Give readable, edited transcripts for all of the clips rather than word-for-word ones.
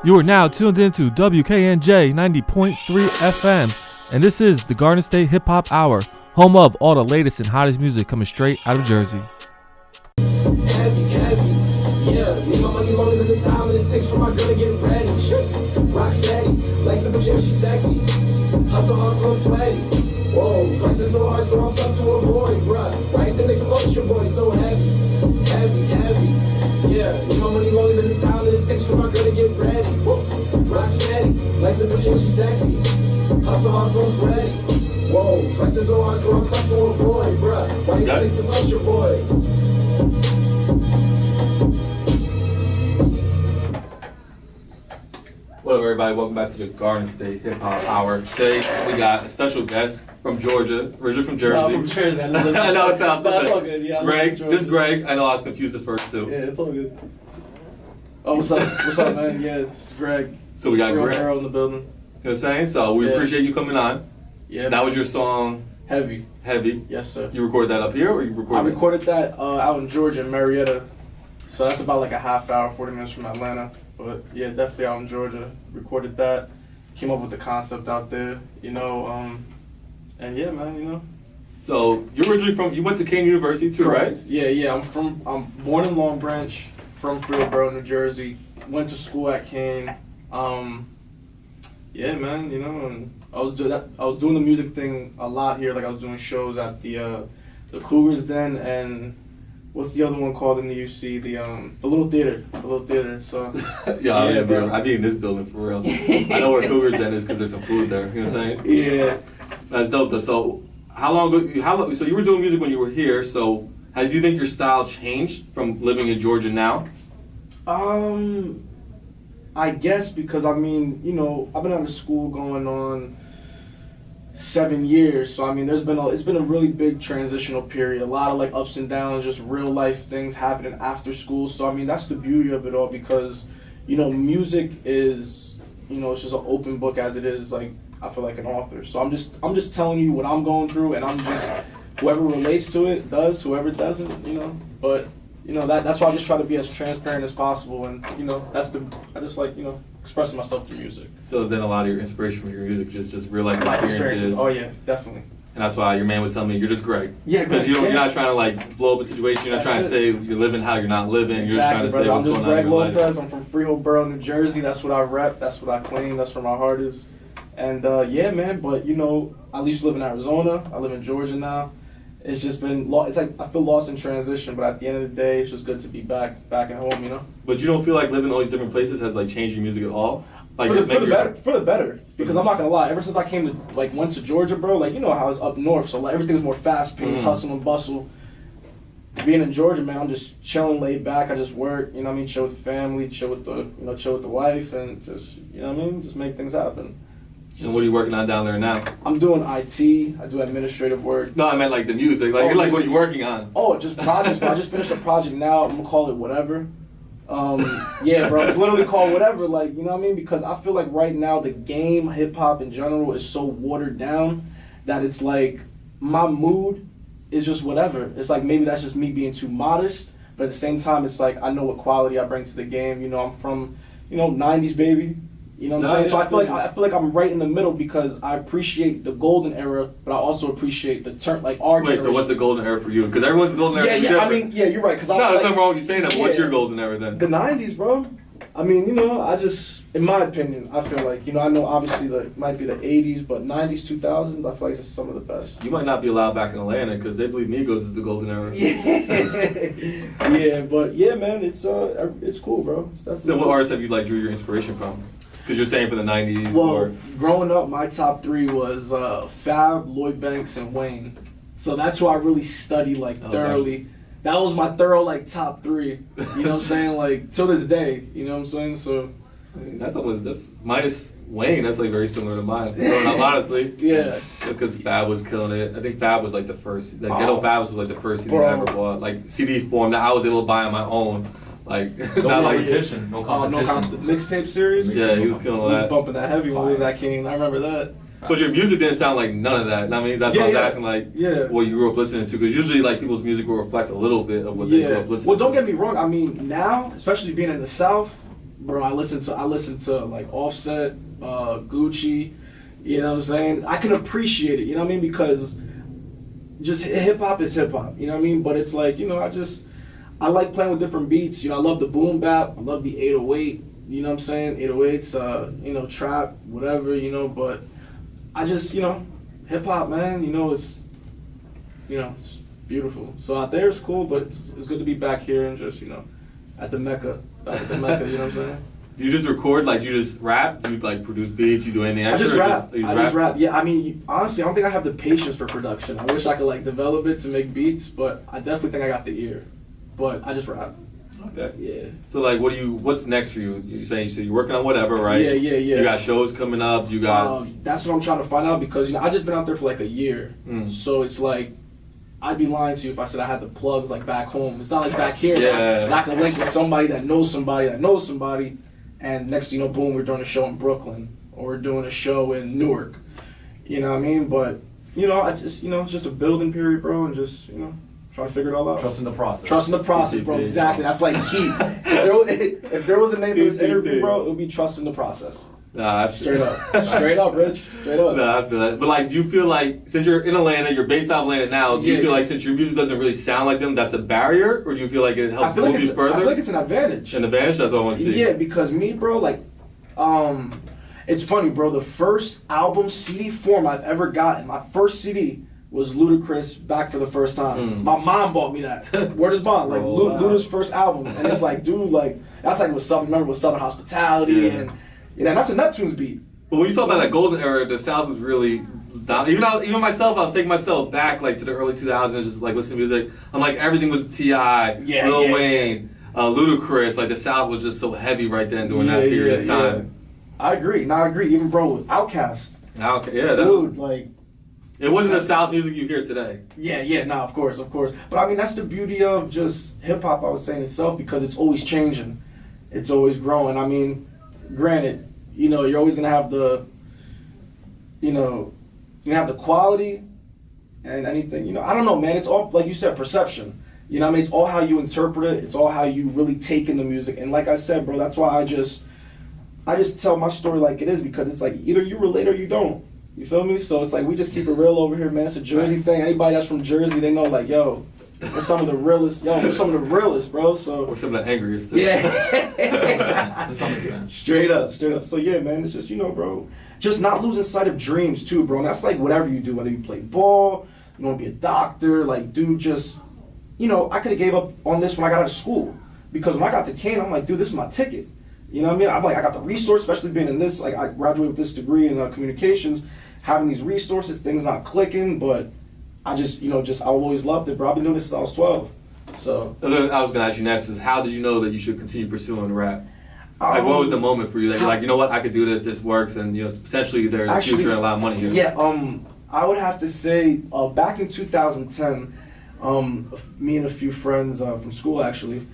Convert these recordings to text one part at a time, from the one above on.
You are now tuned into WKNJ 90.3 FM, and this is the Garden State Hip Hop Hour, home of all the latest and hottest music coming straight out of Jersey. Heavy, yeah. Need my money longer than the time that it takes for my girl to get ready. Rock steady, like simple shit, she's sexy. Hustle hard, so I'm sweaty. Whoa, flexing so hard, so I'm tough to avoid, bruh. Why you think they promote your boy so heavy? Yeah, need my money longer than the time that it takes for my girl to get ready. Rock steady, like simple shit, she's sexy. Hustle hard, so I'm sweaty. Whoa, flexing so hard, so I'm tough to avoid, bruh. Why you think they promote your boy? What up, everybody? Welcome back to the Garden State Hip Hop Hour. Today we got a special guest from Georgia, originally from Jersey. No, from Jersey. I know it sounds good. good. It's all good. Yeah, Greg, just Greg. I know I was confused at first too. Yeah, it's all good. Oh, what's up? What's up, man? Yeah, it's Greg. So we got Greg. Girl in the building. You know what I'm saying? So we appreciate you coming on. Yeah. That was your song, Heavy. Heavy. Yes, sir. You recorded that up here, or you recorded? I recorded that out in Georgia, in Marietta. So that's about like a half hour, 40 minutes from Atlanta. But yeah, definitely out in Georgia. Recorded that. Came up with the concept out there, and yeah, man, So you're originally you went to Kane University too, Correct. right? Yeah. I'm born in Long Branch, from Freelboro, New Jersey. Went to school at Kane. Yeah, man, and I was doing the music thing a lot here. Like I was doing shows at the Cougars Den and what's the other one called in the UC? The Little Theater. So yeah, I'd be in this building for real. I know where Cougars Den is because there's some food there. You know what I'm saying? Yeah. That's dope though. So how long ago? So you were doing music when you were here. So how do you think your style changed from living in Georgia now? I guess because I've been out of school going on 7 years, so it's been a really big transitional period. A lot of like ups and downs, just real life things happening after school. So that's the beauty of it all because music is it's just an open book as it is. Like I feel like an author. So I'm just telling you what I'm going through, and I'm just whoever relates to it does, whoever doesn't, But that's why I just try to be as transparent as possible, and I just like expressing myself through music. So then a lot of your inspiration from your music is just real life experiences. Oh yeah, definitely. And that's why your man was telling me you're just Greg. Yeah, because you're not trying to like blow up a situation. You're not trying to say you're living how you're not living. Exactly, you're just trying to say what's going on in your life. I'm just Greg Lopez. I'm from Freelboro, New Jersey. That's what I rep. That's what I claim. That's where my heart is. And yeah, man. But I used to live in Arizona. I live in Georgia now. It's just been it's like I feel lost in transition, but at the end of the day, it's just good to be back at home, But you don't feel like living in all these different places has like changed your music at all? Like for the better. Because I'm not gonna lie, ever since I came to went to Georgia, bro, how it's up north, so everything's more fast paced, hustle and bustle. Being in Georgia, man, I'm just chilling, laid back. I just work, chill with the family, chill with the wife, and just just make things happen. And what are you working on down there now? I'm doing IT. I do administrative work. No, I meant like the music. Like, what are you working on? Oh, just projects. Bro. I just finished a project now. I'm gonna call it whatever. Yeah, bro. It's literally called whatever. Like, because I feel like right now the game, hip hop in general, is so watered down that it's like my mood is just whatever. It's like maybe that's just me being too modest, but at the same time, it's like I know what quality I bring to the game. I'm from 90s baby. You know what I'm saying? So I feel like I'm right in the middle because I appreciate the golden era, but I also appreciate the our generation. So what's the golden era for you? Because everyone's golden era. Yeah, you're right. No, there's nothing wrong with you saying that. But what's your golden era then? The 90s, bro. I just, in my opinion, I feel like, I know obviously it might be the 80s, but 90s, 2000s, I feel like it's some of the best. You might not be allowed back in Atlanta because they believe Migos is the golden era. Yeah, but yeah, man, it's cool, bro. So what artists have you drew your inspiration from? Because you're saying for the 90s. Well, growing up, my top three was Fab, Lloyd Banks, and Wayne. So that's who I really studied thoroughly. That was my thorough top three. You know what I'm saying? Till this day. You know what I'm saying? So that's minus Wayne. That's very similar to mine. Growing up, honestly. Yeah. Because Fab was killing it. I think Fab was the first. Ghetto Fab was the first CD I ever bought. CD form that I was able to buy on my own. No competition. No competition. Mixtape series? Yeah, he was killing that. He was bumping that heavy when he was at King. I remember that. But your music didn't sound like none of that. I mean, that's why I was asking, what you grew up listening to. Because usually, people's music will reflect a little bit of what they grew up listening to. Well, don't get me wrong. I mean, now, especially being in the South, bro, I listen to like Offset, Gucci. You know what I'm saying? I can appreciate it. You know what I mean? Because just hip hop is hip hop. You know what I mean? But it's like, you know, I like playing with different beats. You know, I love the boom bap. I love the 808. You know what I'm saying? 808s, you know, trap, whatever. You know, but I just, you know, hip hop, man. You know, it's beautiful. So out there it's cool, but it's good to be back here and just, you know, at the Mecca. Back at the Mecca, you know what I'm saying? Do you just record? Like, do you just rap? Do you like produce beats? You do anything extra? I just rap. Yeah, I mean, honestly, I don't think I have the patience for production. I wish I could like develop it to make beats, but I definitely think I got the ear. But I just rap. Okay. Yeah. So like, what's next for you? You saying so you're working on whatever, right? Yeah. You got shows coming up. You got. That's what I'm trying to find out because, you know, I just been out there for like a year, so it's like. I'd be lying to you if I said I had the plugs like back home. It's not like back here. Yeah. I can link with somebody that knows somebody that knows somebody, and next thing you know, boom, we're doing a show in Brooklyn or we're doing a show in Newark. You know what I mean? But you know, I just, you know, it's just a building period, bro, and just, you know, trying to figure it all out. Trusting the process. Trusting the process, bro. Exactly. That's like key. If there was a name of this interview, bro, it would be trusting the process. Nah, straight up. Straight up, Rich. Straight up. Nah, I feel that. But like, do you feel like, since you're in Atlanta, you're based out of Atlanta now, do you feel like since your music doesn't really sound like them, that's a barrier? Or do you feel like it helps move you further? I feel like it's an advantage. An advantage? That's what I want to see. Yeah, because me, bro, like, it's funny, bro. The first album CD form I've ever gotten, my first CD was Ludacris, Back for the First Time. My mom bought me that. Word is bond. Like, Luda's first album. And it's like, dude, like, that's like with Southern Hospitality and, you know, that's a Neptune's beat. But when you talk about that golden era, the South was really down. Even myself, I was taking myself back like to the early 2000s, just like listening to music. I'm like, everything was T.I., Lil Wayne, Ludacris. Like the South was just so heavy right then during that period of time. I agree. No, I agree. Even bro, with Outkast. Yeah, dude, like. It wasn't the South music you hear today. Yeah, nah, of course. But I mean, that's the beauty of just hip hop, I was saying itself, because it's always changing. It's always growing. I mean, granted, you know, you're always going to have the, you know, you have the quality and anything, you know, I don't know, man. It's all, like you said, perception. You know what I mean? It's all how you interpret it. It's all how you really take in the music. And like I said, bro, that's why I just tell my story like it is, because it's like either you relate or you don't. You feel me? So it's like we just keep it real over here, man. It's a Jersey thing. Anybody that's from Jersey, they know, like, yo, we're some of the realest. We're some of the realest, bro. So we're some of the angriest, too. Yeah. To some extent. Straight up. So yeah, man, it's just, you know, bro, just not losing sight of dreams too, bro. And that's like whatever you do, whether you play ball, you want to be a doctor, like, dude, just, you know, I could have gave up on this when I got out of school, because when I got to Kane, I'm like, dude, this is my ticket. You know what I mean? I'm like, I got the resource, especially being in this, like, I graduated with this degree in communications, having these resources, things not clicking, but I just, you know, I always loved it, bro. I've been doing this since I was 12. So that's what I was going to ask you next, is how did you know that you should continue pursuing rap? Like, what was the moment for you that you're like, you know what, I could do this works, and, you know, potentially there's a future and a lot of money here? Yeah, I would have to say, back in 2010, me and a few friends from school, actually,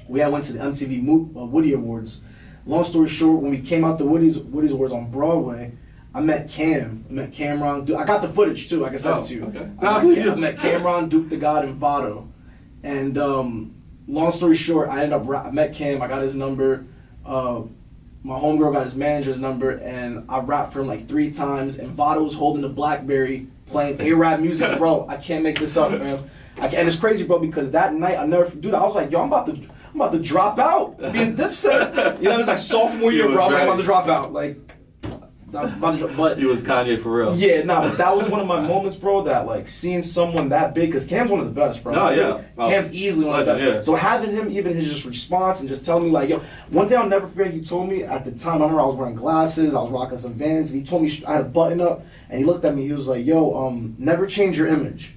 we had went to the MTV Woody Awards. Long story short, when we came out the Woody's Awards on Broadway, I met Cameron. Dude, I got the footage too. I can send it to you. Okay. I met Cameron, Duke the God, and Vado. And long story short, I met Cam. I got his number. My homegirl got his manager's number, and I rapped for him like 3 times. And Vado was holding the BlackBerry, playing A-Rap music, bro. I can't make this up, fam. And it's crazy, bro, because that night I was like, yo, I'm about to drop out, being Dipset. You know, it's like sophomore year, bro. I'm about to drop out, like. But he was Kanye for real. Yeah, but that was one of my moments, bro, that like seeing someone that big, because Cam's one of the best, bro. No, yeah. Cam's easily one of the best. Yeah. So having him, even his just response and just telling me like, yo, one day I'll never forget, he told me at the time, I remember I was wearing glasses, I was rocking some Vans, and he told me I had a button up, and he looked at me, he was like, yo, never change your image.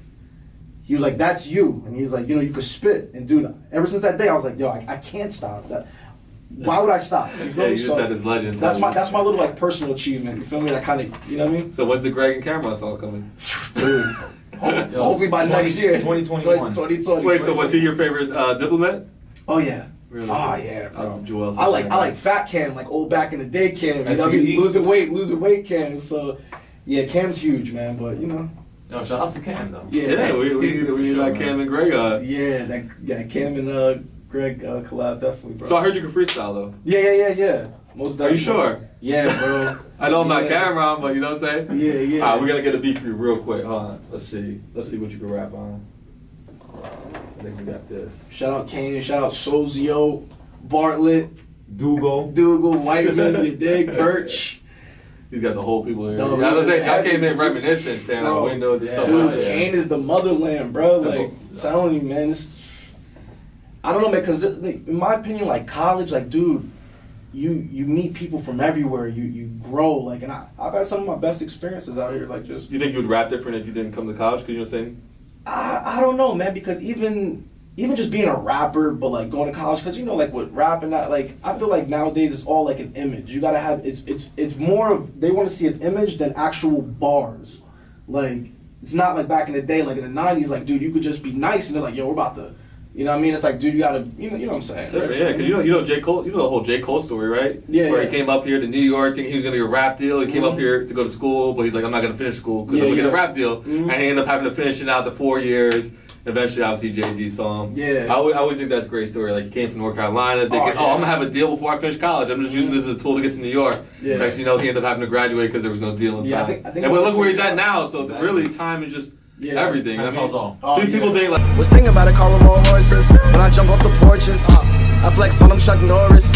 He was like, that's you. And he was like, you know, you could spit. And dude, ever since that day, I was like, yo, I can't stop that. Why would I stop? You feel me? You just had his legends. That's my little like personal achievement. You feel me? That kind of, you know what I mean? So when's the Greg and Cameron song coming? Dude, hopefully by next year. 2021. 2020. Wait, so was he your favorite Diplomat? Oh yeah. Really? Oh yeah, bro. Joel I like Fat Cam, like old back in the day Cam. You know what I mean? Losing weight Cam. So yeah, Cam's huge, man. But you know. Yo, shout out to Cam though. Yeah, we need that Cam and Greg. Yeah, Cam and Greg collab, definitely, bro. So I heard you can freestyle though. Yeah. Most definitely. Are you sure? Yeah, bro. I know I'm not Yeah. Cameron, but you know what I'm saying? Yeah. Alright, we're gonna get a beat for you real quick. Hold on. Let's see what you can rap on. I think we got this. Shout out Kane, shout out Sozio, Bartlett, Dougal. Whiteman, you dig, Birch. He's got the whole people here. No, I was saying, I heavy. came in reminiscing, staring out Bro, windows and stuff Dude, like that. Kane is the motherland, bro. Like, Yeah. telling you, man. I don't know, man, because in my opinion, like, college, like, dude, you meet people from everywhere. You grow, like, and I've had some of my best experiences out here, like, just. You think you would rap different if you didn't come to college? Cause you know what I'm saying? I don't know, man, because even just being a rapper, but like going to college, because you know, like with rap and that, like I feel like nowadays it's all like an image. You gotta have it's more of they want to see an image than actual bars. Like it's not like back in the day, like in the '90s, like dude, you could just be nice and they're like, yo, we're about to, you know what I mean? It's like, dude, you gotta, you know what I'm saying? Yeah, cause you know J. Cole, you know the whole J. Cole story, right? Yeah, Where yeah. he came up here to New York thinking he was gonna get a rap deal. He came up here to go to school, but he's like, I'm not gonna finish school because I'm gonna get a rap deal. And he ended up having to finish it out the 4 years. Eventually, obviously, Jay-Z saw him. Yeah. I always think that's a great story. Like, he came from North Carolina thinking, yeah. I'm gonna have a deal before I finish college. I'm just using this as a tool to get to New York. Yeah. Next thing you know, he ended up having to graduate because there was no deal in time. Yeah, I think and but look where he's that's- at now. So really, time is just everything. Time tells all. People think like. Was thinking about a car with more horses. When I jump off the porches, I flex on them Chuck Norris.